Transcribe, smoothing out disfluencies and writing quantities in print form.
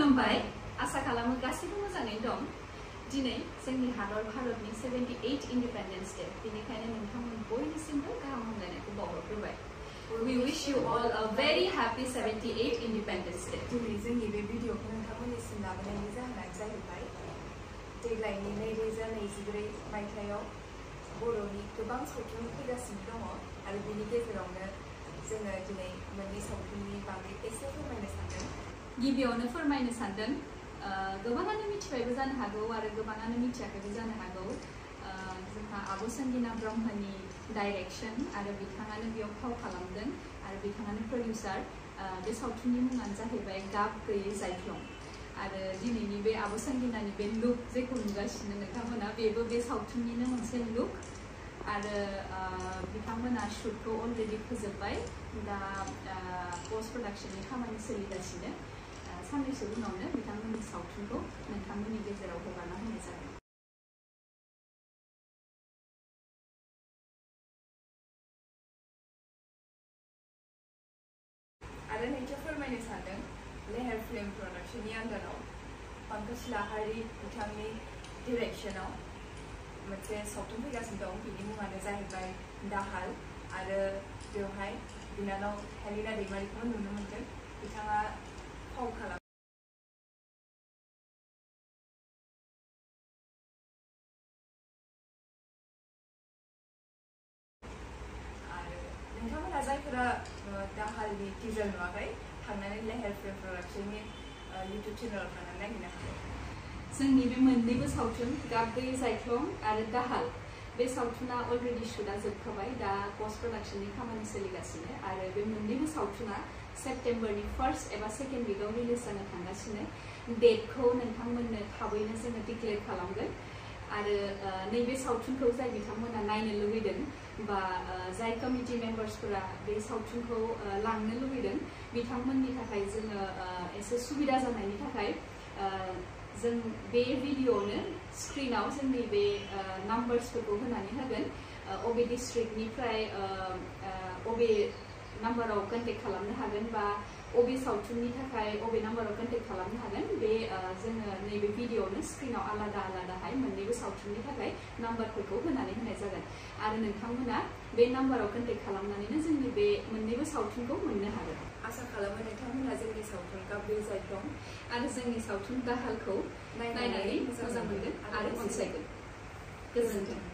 खुलुमबाय आसा खालामो गासिबो मोजाङैनो दं दिनै जोंनि हादर भारतनि 78 इंडिपेंडेंस डे बेनिखायनो नोंथांमोन बयनिसिमबो गाहाम हामलायनायखौ बावहरग्रोबाय We wish you all a very happy 78 Independence Day. दिनै जोंनि बे भिडिअखौ नोंथांमोननिसिम लाबोनायनि जाहोनानो जाहैबाय देग्लायनि 2024 मायथाइयाव बर'नि गोबां सावथुन फैगासिनो दङ आरो बेनि गेजेरावनो जोङो दिनै मोननै सावथुननि बागै एसे फोरमायनो सानदों। गिबियावनो फोरमायनो सानदों गोबाङानो मिथिबायबो जानो हागौ आरो गोबाङानो मिथियाखैबो जानो हागौ जोंहा आब' संगिना ब्रह्मनि डाइरेक्शन आरो बिथाङानो बेयाव फाव खालामदों आरो बिथाङानो प्रडिउसार बे सावथुननि मुङानो जाहैबाय गाब गैयै जaiklong आरो दिनैनि बे आब' संगिनानि बे लुक जेखौ नुगासिनो नोंथांमोना बेबो बे सावथुननिनो मोनसे लुक आरो बिथांमोना शुटखौ अलरेडि फोजोबबाय दा पोस्ट प्रडाक्शननि खामानि सोलिगासिनो साननैसो उनावनो बिथांमोननि सावथुनखौ नोंथांमोननि गेजेराव हगारना होनाय जागोन। आरो नैथियाव फोरमायनो सानदों लेहेर फिल्म प्रडाक्शननि आन्दाराव पंकज लाहारी बिथांनि डिरेक्शनाव मोनसे सावथुन फैगासिनो दं बिनि मुङानो जाहैबाय दाहाल आरो बेवहाय बिनानाव हेलिना दैमारिखौबो नुनो मोनगोन बिथाङा फाव खालामो। नोंथांमोना जायफोरा दाहालनि टिजार नुवाखै थांनानै लेहेर फिल्म प्रडाक्शननि इउटुब चेनेलाव थांनानै नायहैनो हागोन। जोंनि बे मोननैबो सावथुन गाब गैयै जaiklong आरो दाहाल बे सावथुना अलरेडि शुटआ जोबखाबाय दा पोस्ट प्रडाक्शननि खामानि सोलिगासिनो आरो बे मोननैबो सावथुना सेप्टेम्बरनि 1st एबा 2nd वीकआव रिलिज जानो थांगासिनो डेटखौ नोंथांमोननो थाबैनो जोङो डिक्लेयार खालामगोन आरो नैबे सावथुनखौ जाय बिथांमोना नायनो लुबैदों बा जाय कमिटि मेम्बार्सफोरा बे सावथुनखौ लांनो लुबैदों बिथांमोननि थाखाय जोङो एसे सुबिदा जानायनि थाखाय जों बे भिडिअ'नो स्क्रिनाव जोंनि बे नाम्बार्सफोरखौ होनानै होगोन अबे डिस्ट्रिक्टनिफ्राय अबे नाम्बाराव कन्टेक्ट खालामनो हागोन बा अबे सावथुननि थाखाय अबे नाम्बाराव कन्टेक्ट खालामनो हागोन बे जोङो नैबे भिडिअ'नो स्क्रिनाव आलादा आलादाहाय मोननैबो सावथुननि थाखाय नाम्बारफोरखौ होनानै होनाय जागोन आरो नोंथांमोना बे नाम्बाराव कन्टेक्ट खालामनानैनो जोंनि बे मोननैबो सावथुनखौ मोननो हागोन। आसा खालामो नोंथांमोना जोंनि सावथुन गाब गैयै जaiklong आरो जोंनि सावथुन दाहालखौ नायनानै मोजां मोनगोन आरो अनसायगोन। गोजोन्थों।